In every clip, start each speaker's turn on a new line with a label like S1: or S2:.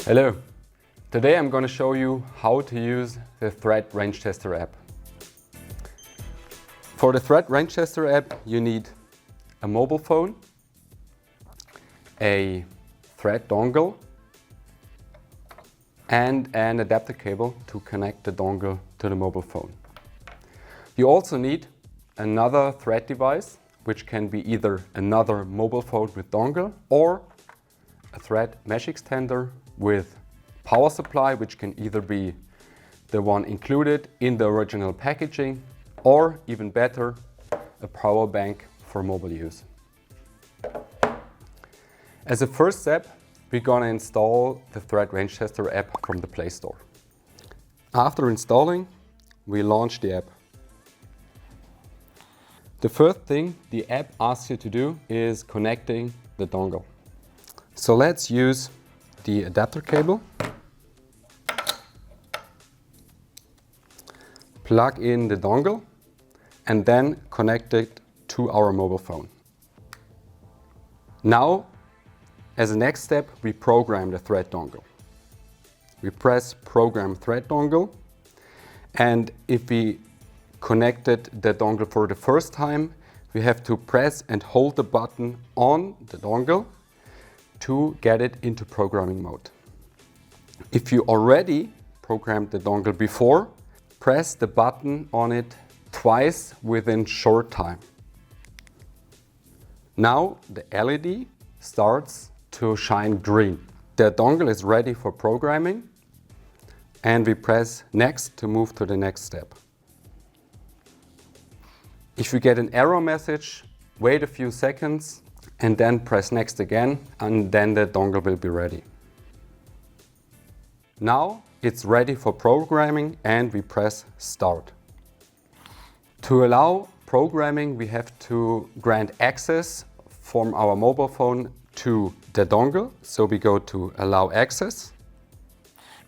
S1: Hello! Today I'm going to show you how to use the Threat Range Tester app. For the Threat Range Tester app you need a mobile phone, a thread dongle and an adapter cable to connect the dongle to the mobile phone. You also need another thread device, which can be either another mobile phone with dongle or a thread mesh extender with power supply, which can either be the one included in the original packaging or, even better, a power bank for mobile use. As a first step, we're going to install the Threat Range Tester app from the Play Store. After installing, we launch the app. The first thing the app asks you to do is connecting the dongle. So let's use the adapter cable. Plug in the dongle and then connect it to our mobile phone. Now, as a next step, we program the thread dongle. We press Program Thread Dongle, and if we connected the dongle for the first time, we have to press and hold the button on the dongle to get it into programming mode. If you already programmed the dongle before, press the button on it twice within short time. Now the LED starts to shine green. The dongle is ready for programming, and we press Next to move to the next step. If you get an error message, wait a few seconds and then press Next again, and then the dongle will be ready. Now it's ready for programming and we press Start. To allow programming, we have to grant access from our mobile phone to the dongle. So we go to Allow Access.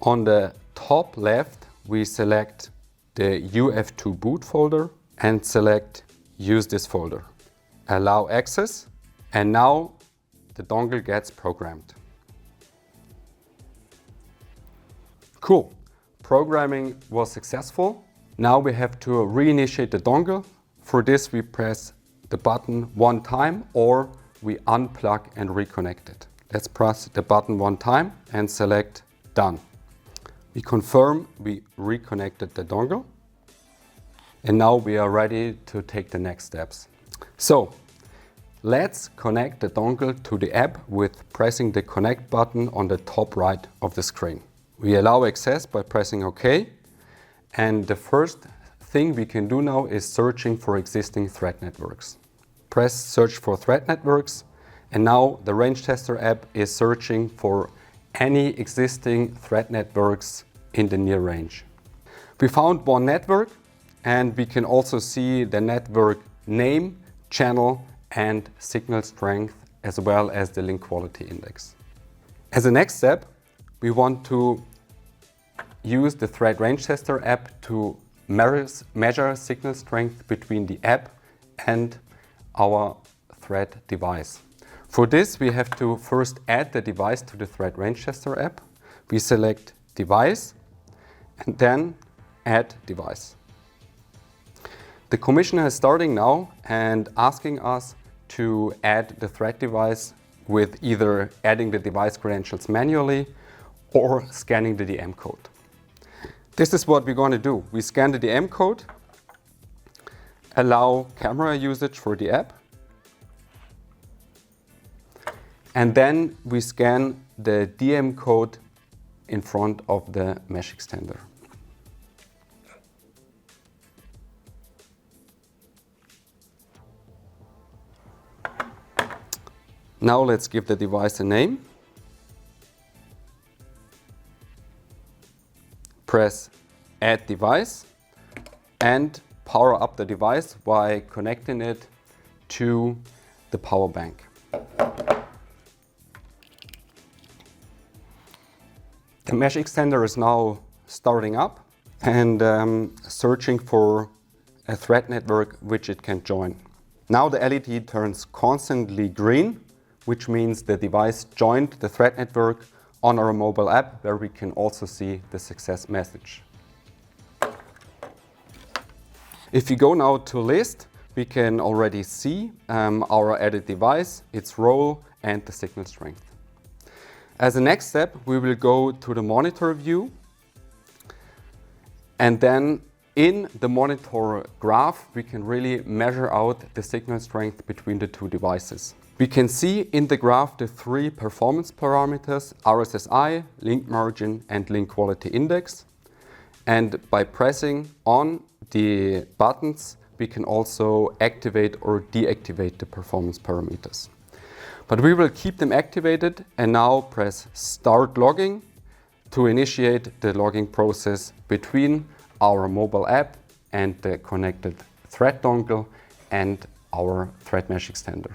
S1: On the top left, we select the UF2 boot folder and select Use this folder. Allow access, and now the dongle gets programmed. Cool, programming was successful. Now we have to reinitiate the dongle. For this we press the button one time or we unplug and reconnect it. Let's press the button one time and select Done. We confirm we reconnected the dongle. And now we are ready to take the next steps. So let's connect the dongle to the app with pressing the Connect button on the top right of the screen. We allow access by pressing OK. And the first thing we can do now is searching for existing threat networks. Press Search for Threat Networks, and now the Range Tester app is searching for any existing threat networks in the near range. We found one network, and we can also see the network name, channel and signal strength, as well as the link quality index. As a next step, we want to use the Threat Range Tester app to measure signal strength between the app and our thread device. For this, we have to first add the device to the Threat Range Tester app. We select Device and then Add Device. The commissioner is starting now and asking us to add the thread device with either adding the device credentials manually or scanning the DM code. This is what we're going to do. We scan the DM code, allow camera usage for the app, and then we scan the DM code in front of the mesh extender. Now let's give the device a name. Press Add Device and power up the device by connecting it to the power bank. The mesh extender is now starting up and searching for a thread network which it can join. Now the LED turns constantly green, which means the device joined the thread network on our mobile app, where we can also see the success message. If you go now to list, we can already see our added device, its role, and the signal strength. As a next step, we will go to the monitor view, and then in the monitor graph, we can really measure out the signal strength between the two devices. We can see in the graph the three performance parameters: RSSI, link margin, and link quality index. And by pressing on the buttons, we can also activate or deactivate the performance parameters. But we will keep them activated and now press Start Logging to initiate the logging process between our mobile app and the connected thread dongle and our thread mesh extender.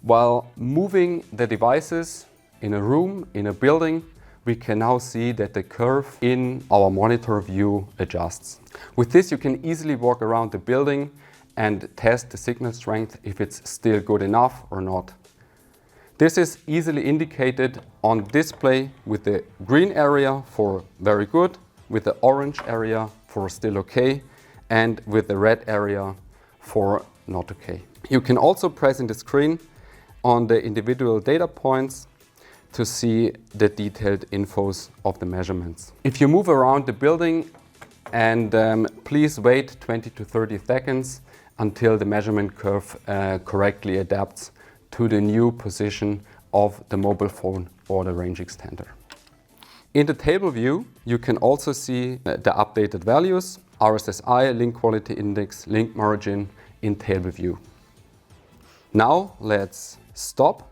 S1: While moving the devices in a room, in a building, we can now see that the curve in our monitor view adjusts. With this, you can easily walk around the building and test the signal strength if it's still good enough or not. This is easily indicated on display with the green area for very good, with the orange area for still okay, and with the red area for not okay. You can also press in the screen on the individual data points to see the detailed infos of the measurements. If you move around the building, and please wait 20 to 30 seconds until the measurement curve correctly adapts to the new position of the mobile phone or the range extender. In the table view, you can also see the updated values: RSSI, link quality index, link margin in table view. Now let's stop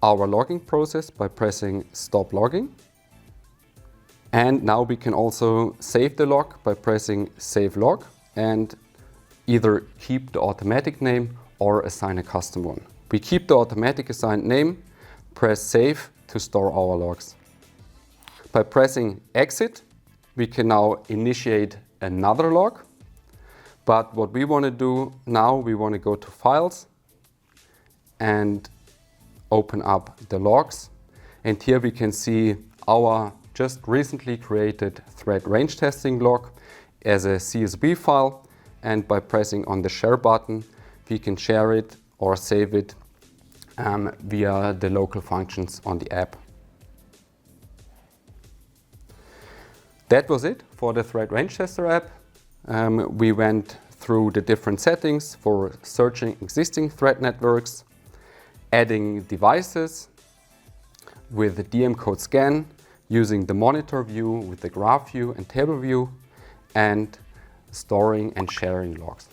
S1: our logging process by pressing Stop Logging. And now we can also save the log by pressing Save Log and either keep the automatic name or assign a custom one. We keep the automatic assigned name, press Save to store our logs. By pressing Exit, we can now initiate another log. But what we want to do now, we want to go to Files and open up the logs. And here we can see our just recently created thread range testing log as a CSV file. And by pressing on the Share button, we can share it or save it via the local functions on the app. That was it for the Thread Range Tester app. We went through the different settings for searching existing thread networks, adding devices with the DM code scan, using the monitor view with the graph view and table view, and storing and sharing logs.